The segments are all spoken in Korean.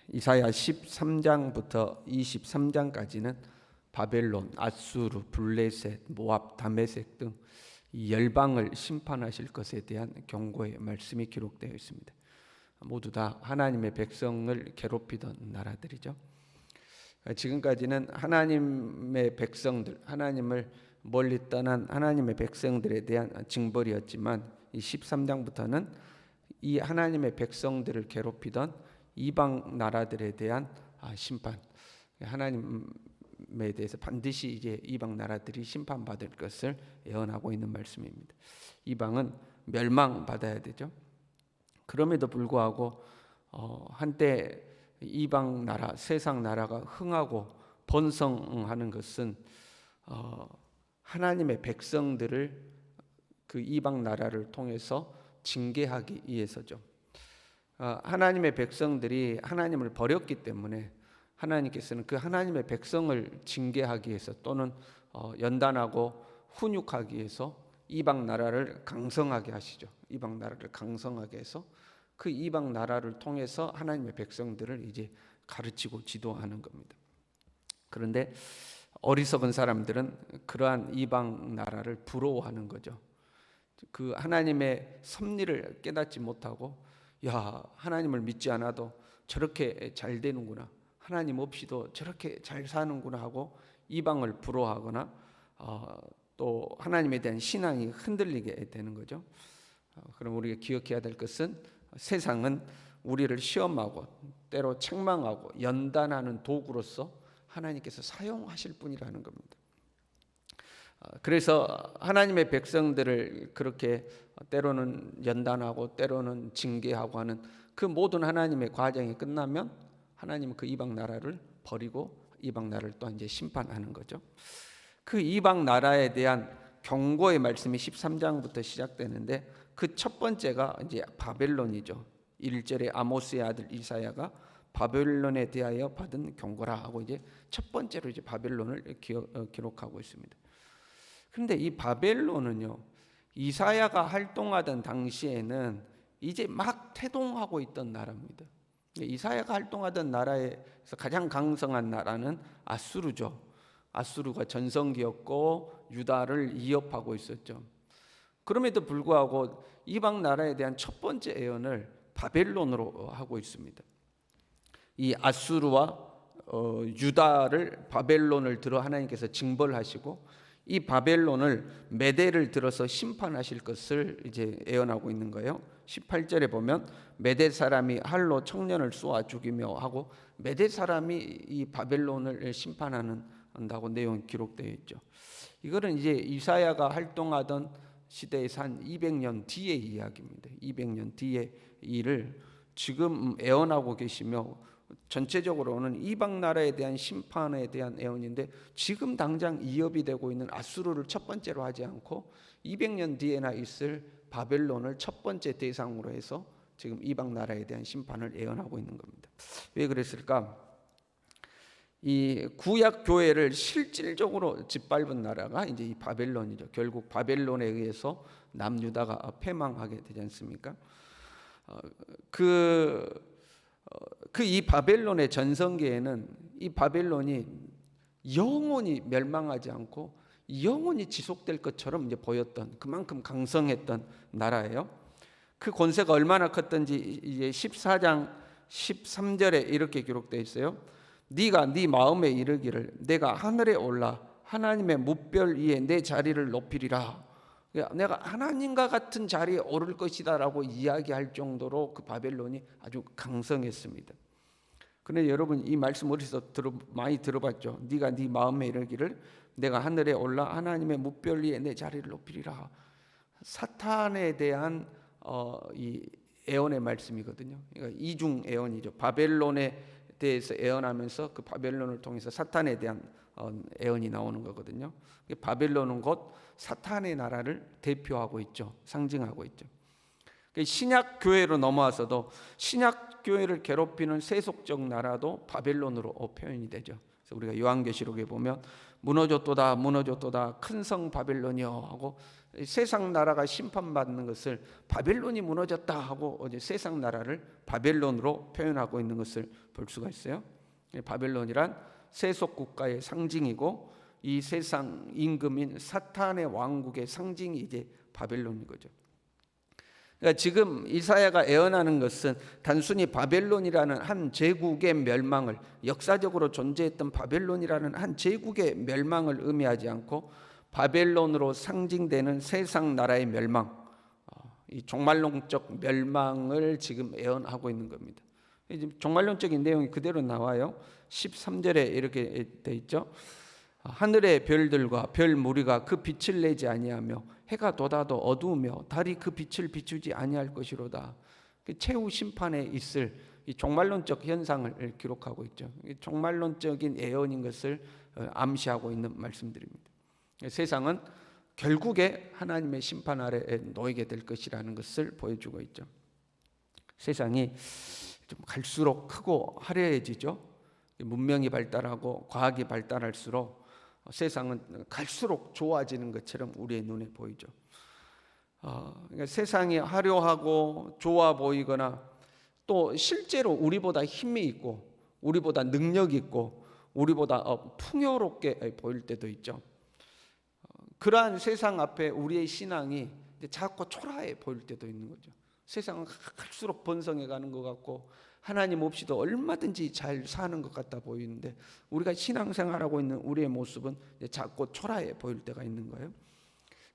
이사야 13장부터 23장까지는 바벨론, 아수르, 블레셋, 모압, 다메섹 등 이 열방을 심판하실 것에 대한 경고의 말씀이 기록되어 있습니다. 모두 다 하나님의 백성을 괴롭히던 나라들이죠. 지금까지는 하나님의 백성들, 하나님을 멀리 떠난 하나님의 백성들에 대한 징벌이었지만 이 13장부터는 이 하나님의 백성들을 괴롭히던 이방 나라들에 대한 심판, 하나님에 대해서 반드시 이제 이방 나라들이 심판받을 것을 예언하고 있는 말씀입니다. 이방은 멸망받아야 되죠. 그럼에도 불구하고 한때 이방 나라, 세상 나라가 흥하고 번성하는 것은 하나님의 백성들을 그 이방 나라를 통해서 징계하기 위해서죠. 하나님의 백성들이 하나님을 버렸기 때문에 하나님께서는 그 하나님의 백성을 징계하기 위해서 또는 연단하고 훈육하기 위해서 이방 나라를 강성하게 하시죠. 이방 나라를 강성하게 해서 그 이방 나라를 통해서 하나님의 백성들을 이제 가르치고 지도하는 겁니다. 그런데 어리석은 사람들은 그러한 이방 나라를 부러워하는 거죠. 그 하나님의 섭리를 깨닫지 못하고, 야, 하나님을 믿지 않아도 저렇게 잘 되는구나, 하나님 없이도 저렇게 잘 사는구나 하고 이방을 부러워하거나 또 하나님에 대한 신앙이 흔들리게 되는 거죠. 그럼 우리가 기억해야 될 것은 세상은 우리를 시험하고 때로 책망하고 연단하는 도구로서 하나님께서 사용하실 분이라는 겁니다. 그래서 하나님의 백성들을 그렇게 때로는 연단하고 때로는 징계하고 하는 그 모든 하나님의 과정이 끝나면 하나님은 그 이방 나라를 버리고 이방 나라를 또 이제 심판하는 거죠. 그 이방 나라에 대한 경고의 말씀이 13장부터 시작되는데 그 첫 번째가 이제 바벨론이죠. 1절에 아모스의 아들 이사야가 바벨론에 대하여 받은 경고라 하고 이제 첫 번째로 이제 바벨론을 기록하고 있습니다. 그런데 이 바벨론은요, 이사야가 활동하던 당시에는 이제 막 태동하고 있던 나라입니다. 이사야가 활동하던 나라에서 가장 강성한 나라는 아수르죠. 아수르가 전성기였고 유다를 위협하고 있었죠. 그럼에도 불구하고 이방 나라에 대한 첫 번째 예언을 바벨론으로 하고 있습니다. 이 아수르와 유다를, 바벨론을 들어 하나님께서 징벌하시고 이 바벨론을 메대를 들어서 심판하실 것을 이제 예언하고 있는 거예요. 18절에 보면 메대 사람이 활로 청년을 쏘아 죽이며 하고 메대 사람이 이 바벨론을 심판한다고 내용이 기록되어 있죠. 이거는 이제 이사야가 활동하던 시대에서 한 200년 뒤의 이야기입니다. 200년 뒤의 일을 지금 예언하고 계시며 전체적으로는 이방 나라에 대한 심판에 대한 예언인데 지금 당장 이협이 되고 있는 아수르를 첫 번째로 하지 않고 200년 뒤에나 있을 바벨론을 첫 번째 대상으로 해서 지금 이방 나라에 대한 심판을 예언하고 있는 겁니다. 왜 그랬을까? 이 구약 교회를 실질적으로 짓밟은 나라가 이제 이 바벨론이죠. 결국 바벨론에 의해서 남유다가 패망하게 되지 않습니까? 이 바벨론의 전성기에는 이 바벨론이 영원히 멸망하지 않고 영원히 지속될 것처럼 이제 보였던, 그만큼 강성했던 나라예요. 그 권세가 얼마나 컸던지 이제 14장 13절에 이렇게 기록되어 있어요. 네가 네 마음에 이르기를 내가 하늘에 올라 하나님의 뭇별 위에 내 자리를 높이리라. 내가 하나님과 같은 자리에 오를 것이다 라고 이야기할 정도로 그 바벨론이 아주 강성했습니다. 그런데 여러분, 이 말씀 어디서 많이 들어봤죠? 네가 네 마음에 이르기를 내가 하늘에 올라 하나님의 뭇별 위에 내 자리를 높이리라. 사탄에 대한 이 예언의 말씀이거든요. 그러니까 이중 예언이죠. 바벨론에 대해서 예언하면서 그 바벨론을 통해서 사탄에 대한 예언이 나오는 거거든요. 바벨론은 곧 사탄의 나라를 대표하고 있죠. 상징하고 있죠. 신약 교회로 넘어와서도 신약 교회를 괴롭히는 세속적 나라도 바벨론으로 표현이 되죠. 그래서 우리가 요한계시록에 보면 무너졌도다 무너졌도다 큰 성 바벨론이여 하고 세상 나라가 심판받는 것을 바벨론이 무너졌다 하고 이제 세상 나라를 바벨론으로 표현하고 있는 것을 볼 수가 있어요. 바벨론이란 세속 국가의 상징이고 이 세상 임금인 사탄의 왕국의 상징이 이제 바벨론인 거죠. 그러니까 지금 이사야가 예언하는 것은 단순히 바벨론이라는 한 제국의 멸망을, 역사적으로 존재했던 바벨론이라는 한 제국의 멸망을 의미하지 않고 바벨론으로 상징되는 세상 나라의 멸망, 이 종말론적 멸망을 지금 예언하고 있는 겁니다. 종말론적인 내용이 그대로 나와요. 13절에 이렇게 돼 있죠. 하늘의 별들과 별 무리가 그 빛을 내지 아니하며 해가 돋아도 어두우며 달이 그 빛을 비추지 아니할 것이로다. 최후 심판에 있을 이 종말론적 현상을 기록하고 있죠. 종말론적인 예언인 것을 암시하고 있는 말씀들입니다. 세상은 결국에 하나님의 심판 아래에 놓이게 될 것이라는 것을 보여주고 있죠. 세상이 좀 갈수록 크고 화려해지죠. 문명이 발달하고 과학이 발달할수록 세상은 갈수록 좋아지는 것처럼 우리의 눈에 보이죠. 그러니까 세상이 화려하고 좋아 보이거나 또 실제로 우리보다 힘이 있고 우리보다 능력 있고 우리보다 풍요롭게 보일 때도 있죠. 그러한 세상 앞에 우리의 신앙이 자꾸 초라해 보일 때도 있는 거죠. 세상은 갈수록 번성해 가는 것 같고 하나님 없이도 얼마든지 잘 사는 것 같아 보이는데 우리가 신앙생활하고 있는 우리의 모습은 자꾸 초라해 보일 때가 있는 거예요.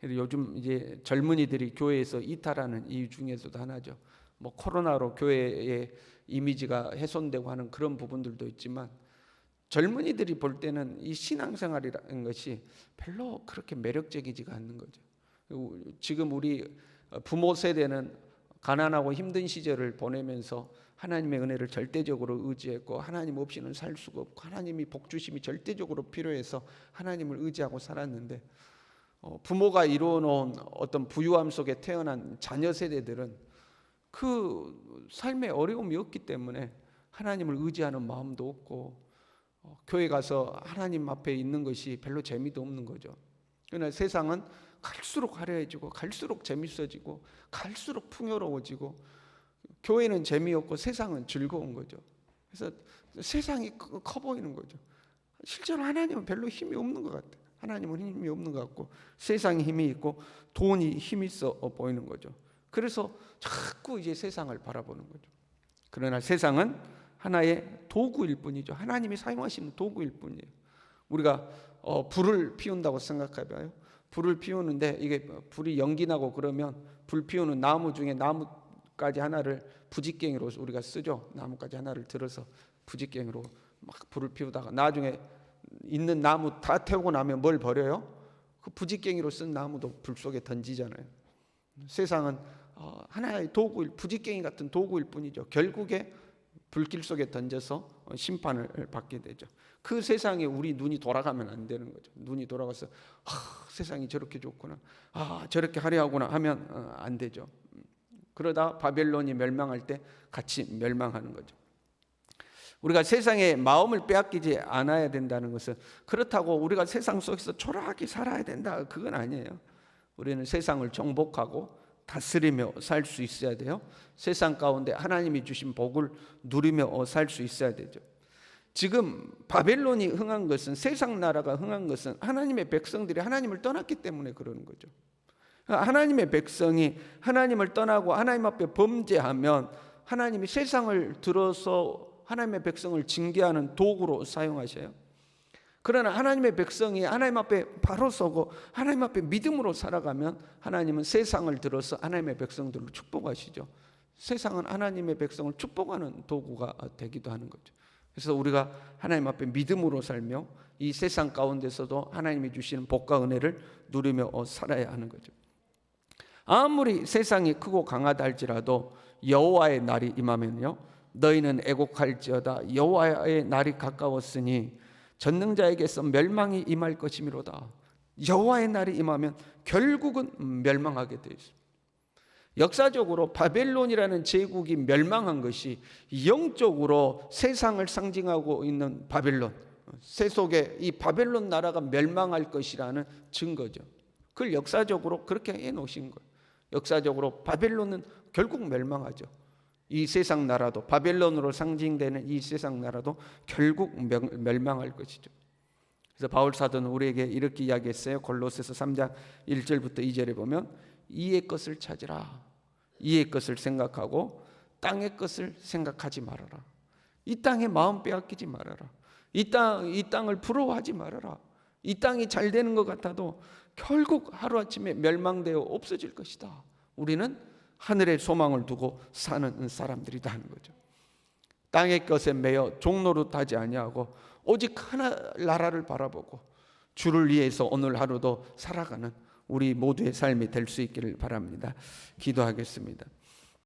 요즘 이제 젊은이들이 교회에서 이탈하는 이유 중에서도 하나죠. 뭐 코로나로 교회의 이미지가 훼손되고 하는 그런 부분들도 있지만 젊은이들이 볼 때는 이 신앙생활이라는 것이 별로 그렇게 매력적이지가 않는 거죠. 지금 우리 부모 세대는 가난하고 힘든 시절을 보내면서 하나님의 은혜를 절대적으로 의지했고 하나님 없이는 살 수가 없고 하나님이 복주심이 절대적으로 필요해서 하나님을 의지하고 살았는데 부모가 이루어놓은 어떤 부유함 속에 태어난 자녀 세대들은 그 삶에 어려움이 없기 때문에 하나님을 의지하는 마음도 없고 교회 가서 하나님 앞에 있는 것이 별로 재미도 없는 거죠. 그러나 세상은 갈수록 화려해지고 갈수록 재밌어지고 갈수록 풍요로워지고 교회는 재미없고 세상은 즐거운 거죠. 그래서 세상이 커 보이는 거죠. 실제로 하나님은 별로 힘이 없는 것 같아요. 하나님은 힘이 없는 것 같고 세상에 힘이 있고 돈이 힘이 있어 보이는 거죠. 그래서 자꾸 이제 세상을 바라보는 거죠. 그러나 세상은 하나의 도구일 뿐이죠. 하나님이 사용하시는 도구일 뿐이에요. 우리가 불을 피운다고 생각해봐요. 불을 피우는데 이게 불이 연기 나고 그러면 불 피우는 나무 중에 나뭇가지 하나를 부직갱이로 우리가 쓰죠. 나뭇가지 하나를 들어서 부직갱이로 막 불을 피우다가 나중에 있는 나무 다 태우고 나면 뭘 버려요? 그 부직갱이로 쓴 나무도 불 속에 던지잖아요. 세상은 하나의 도구일, 부직갱이 같은 도구일 뿐이죠. 결국에 불길 속에 던져서 심판을 받게 되죠. 그 세상에 우리 눈이 돌아가면 안 되는 거죠. 눈이 돌아가서 세상이 저렇게 좋구나, 저렇게 화려하구나 하면 안 되죠. 그러다 바벨론이 멸망할 때 같이 멸망하는 거죠. 우리가 세상의 마음을 빼앗기지 않아야 된다는 것은 그렇다고 우리가 세상 속에서 초라하게 살아야 된다, 그건 아니에요. 우리는 세상을 정복하고 다스리며 살 수 있어야 돼요. 세상 가운데 하나님이 주신 복을 누리며 살 수 있어야 되죠. 지금 바벨론이 흥한 것은, 세상 나라가 흥한 것은 하나님의 백성들이 하나님을 떠났기 때문에 그러는 거죠. 하나님의 백성이 하나님을 떠나고 하나님 앞에 범죄하면 하나님이 세상을 들어서 하나님의 백성을 징계하는 도구로 사용하셔요. 그러나 하나님의 백성이 하나님 앞에 바로 서고 하나님 앞에 믿음으로 살아가면 하나님은 세상을 들어서 하나님의 백성들을 축복하시죠. 세상은 하나님의 백성을 축복하는 도구가 되기도 하는 거죠. 그래서 우리가 하나님 앞에 믿음으로 살며 이 세상 가운데서도 하나님이 주시는 복과 은혜를 누리며 살아야 하는 거죠. 아무리 세상이 크고 강하다 할지라도 여호와의 날이 임하면요, 너희는 애곡할지어다. 여호와의 날이 가까웠으니 전능자에게서 멸망이 임할 것이미로다. 여호와의 날이 임하면 결국은 멸망하게 되어 있습니다. 역사적으로 바벨론이라는 제국이 멸망한 것이 영적으로 세상을 상징하고 있는 바벨론, 세속의 이 바벨론 나라가 멸망할 것이라는 증거죠. 그걸 역사적으로 그렇게 해놓으신 거예요. 역사적으로 바벨론은 결국 멸망하죠. 이 세상 나라도, 바벨론으로 상징되는 이 세상 나라도 결국 멸망할 것이죠. 그래서 바울 사도는 우리에게 이렇게 이야기했어요. 골로새서 3장 1절부터 2절에 보면 이의 것을 찾으라. 이의 것을 생각하고 땅의 것을 생각하지 말아라. 이 땅에 마음 빼앗기지 말아라. 이 땅을 부러워하지 말아라. 이 땅이 잘 되는 것 같아도 결국 하루아침에 멸망되어 없어질 것이다. 우리는 하늘에 소망을 두고 사는 사람들이다 하는 거죠. 땅의 것에 매여 종노릇하지 아니하고 오직 하나 나라를 바라보고 주를 위해서 오늘 하루도 살아가는 우리 모두의 삶이 될 수 있기를 바랍니다. 기도하겠습니다.